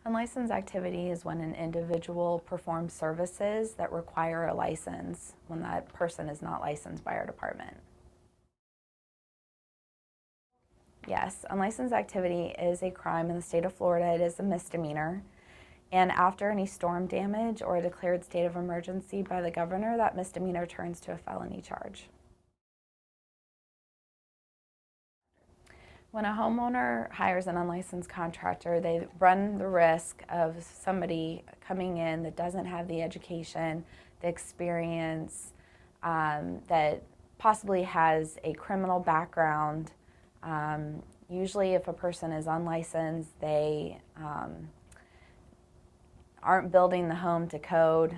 Unlicensed activity is when an individual performs services that require a license when that person is not licensed by our department. Yes, unlicensed activity is a crime in the state of Florida. It is a misdemeanor. And after any storm damage or a declared state of emergency by the governor, that misdemeanor turns to a felony charge. When a homeowner hires an unlicensed contractor, they run the risk of somebody coming in that doesn't have the education, the experience, that possibly has a criminal background. Usually if a person is unlicensed, they aren't building the home to code.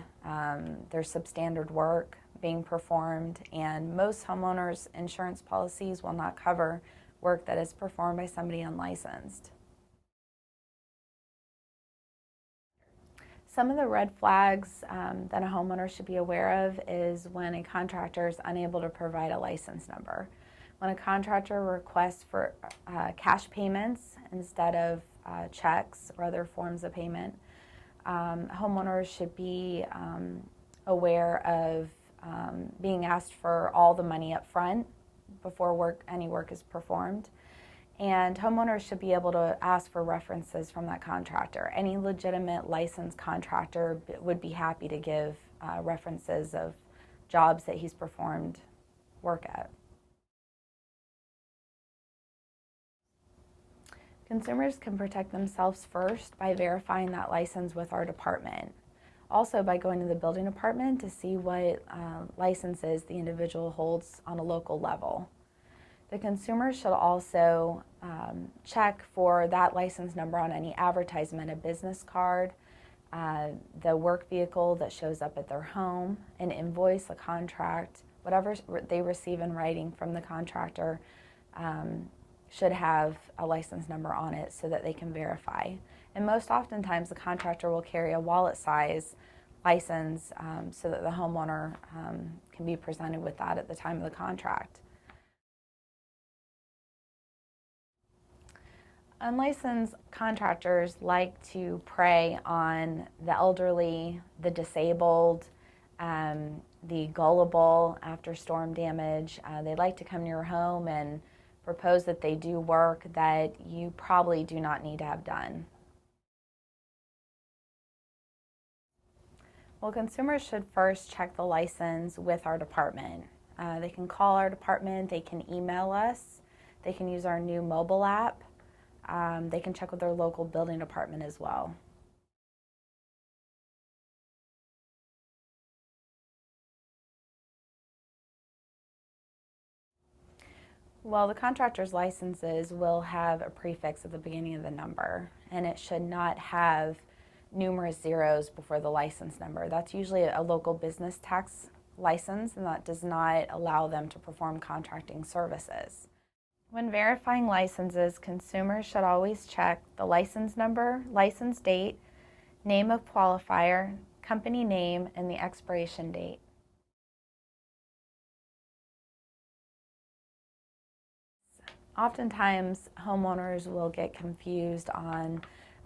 There's substandard work being performed, and most homeowners' insurance policies will not cover work that is performed by somebody unlicensed. Some of the red flags that a homeowner should be aware of is when a contractor is unable to provide a license number. When a contractor requests for cash payments instead of checks or other forms of payment, homeowners should be aware of being asked for all the money up front before any work is performed. And homeowners should be able to ask for references from that contractor. Any legitimate licensed contractor would be happy to give references of jobs that he's performed work at. Consumers can protect themselves first by verifying that license with our department. Also by going to the building department to see what licenses the individual holds on a local level. The consumer should also check for that license number on any advertisement, a business card, the work vehicle that shows up at their home, an invoice, a contract, whatever they receive in writing from the contractor should have a license number on it so that they can verify. And most oftentimes the contractor will carry a wallet size license so that the homeowner can be presented with that at the time of the contract. Unlicensed contractors like to prey on the elderly, the disabled, the gullible after storm damage. They like to come to your home and propose that they do work that you probably do not need to have done. Well, consumers should first check the license with our department. They can call our department, they can email us, they can use our new mobile app, they can check with their local building department as well. Well, the contractor's licenses will have a prefix at the beginning of the number, and it should not have numerous zeros before the license number. That's usually a local business tax license, and that does not allow them to perform contracting services. When verifying licenses, consumers should always check the license number, license date, name of qualifier, company name, and the expiration date. Oftentimes, homeowners will get confused on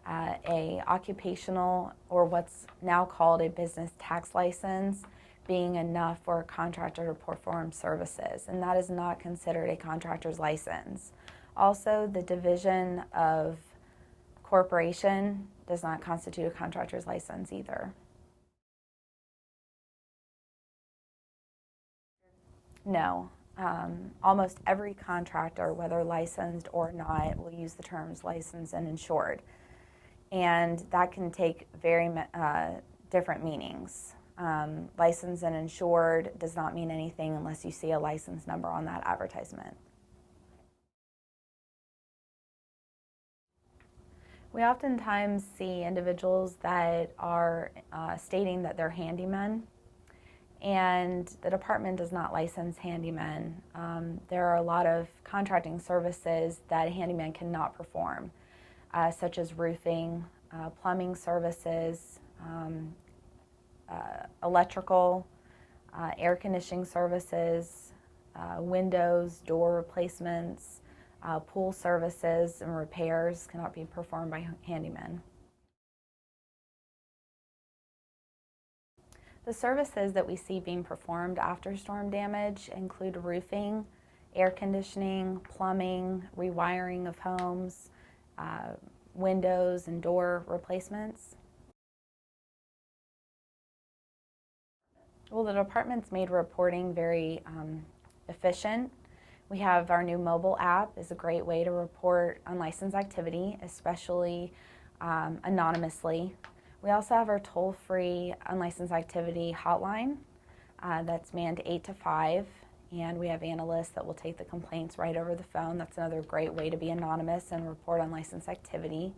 a occupational or what's now called a business tax license being enough for a contractor to perform services, and that is not considered a contractor's license. Also, the division of corporation does not constitute a contractor's license either. No. Almost every contractor, whether licensed or not, will use the terms licensed and insured. And that can take very different meanings. Licensed and insured does not mean anything unless you see a license number on that advertisement. We oftentimes see individuals that are stating that they're handymen, and the department does not license handymen. There are a lot of contracting services that a handyman cannot perform, such as roofing, plumbing services, electrical, air conditioning services, windows, door replacements, pool services and repairs cannot be performed by handymen. The services that we see being performed after storm damage include roofing, air conditioning, plumbing, rewiring of homes, windows and door replacements. Well, the department's made reporting very efficient. We have our new mobile app is a great way to report unlicensed activity, especially anonymously. We also have our toll-free unlicensed activity hotline that's manned 8 to 5, and we have analysts that will take the complaints right over the phone. That's another great way to be anonymous and report unlicensed activity.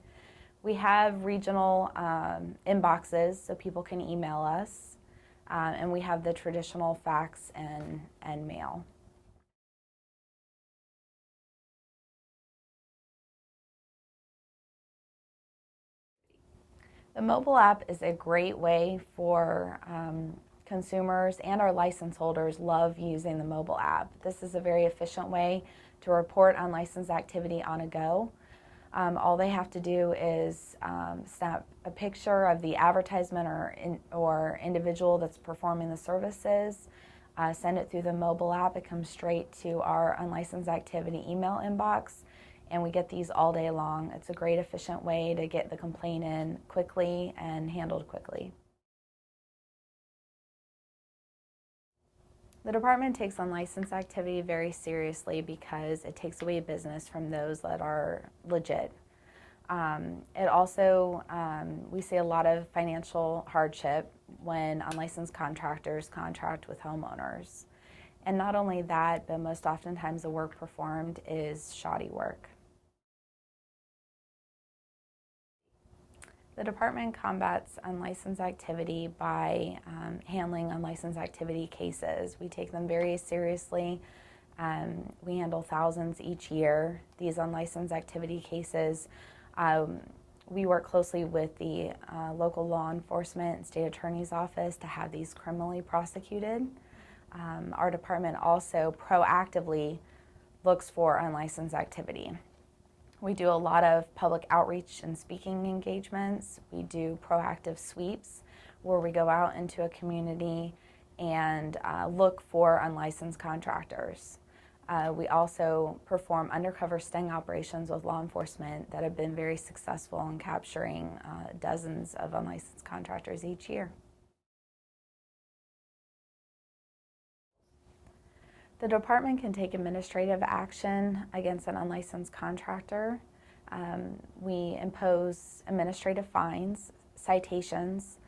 We have regional inboxes so people can email us, and we have the traditional fax and mail. The mobile app is a great way for consumers, and our license holders love using the mobile app. This is a very efficient way to report unlicensed activity on a go. All they have to do is snap a picture of the advertisement or individual that's performing the services, send it through the mobile app. It comes straight to our unlicensed activity email inbox, and we get these all day long. It's a great efficient way to get the complaint in quickly and handled quickly. The department takes unlicensed activity very seriously because it takes away business from those that are legit. It also, we see a lot of financial hardship when unlicensed contractors contract with homeowners. And not only that, but most oftentimes the work performed is shoddy work. The department combats unlicensed activity by handling unlicensed activity cases. We take them very seriously. We handle thousands each year. These unlicensed activity cases, we work closely with the local law enforcement and state attorney's office to have these criminally prosecuted. Our department also proactively looks for unlicensed activity. We do a lot of public outreach and speaking engagements. We do proactive sweeps where we go out into a community and look for unlicensed contractors. We also perform undercover sting operations with law enforcement that have been very successful in capturing dozens of unlicensed contractors each year. The department can take administrative action against an unlicensed contractor. We impose administrative fines, citations.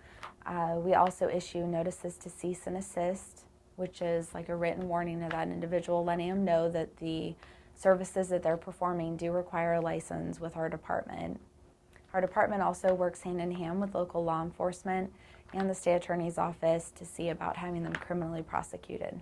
We also issue notices to cease and desist, which is like a written warning to that individual, letting them know that the services that they're performing do require a license with our department. Our department also works hand in hand with local law enforcement and the state attorney's office to see about having them criminally prosecuted.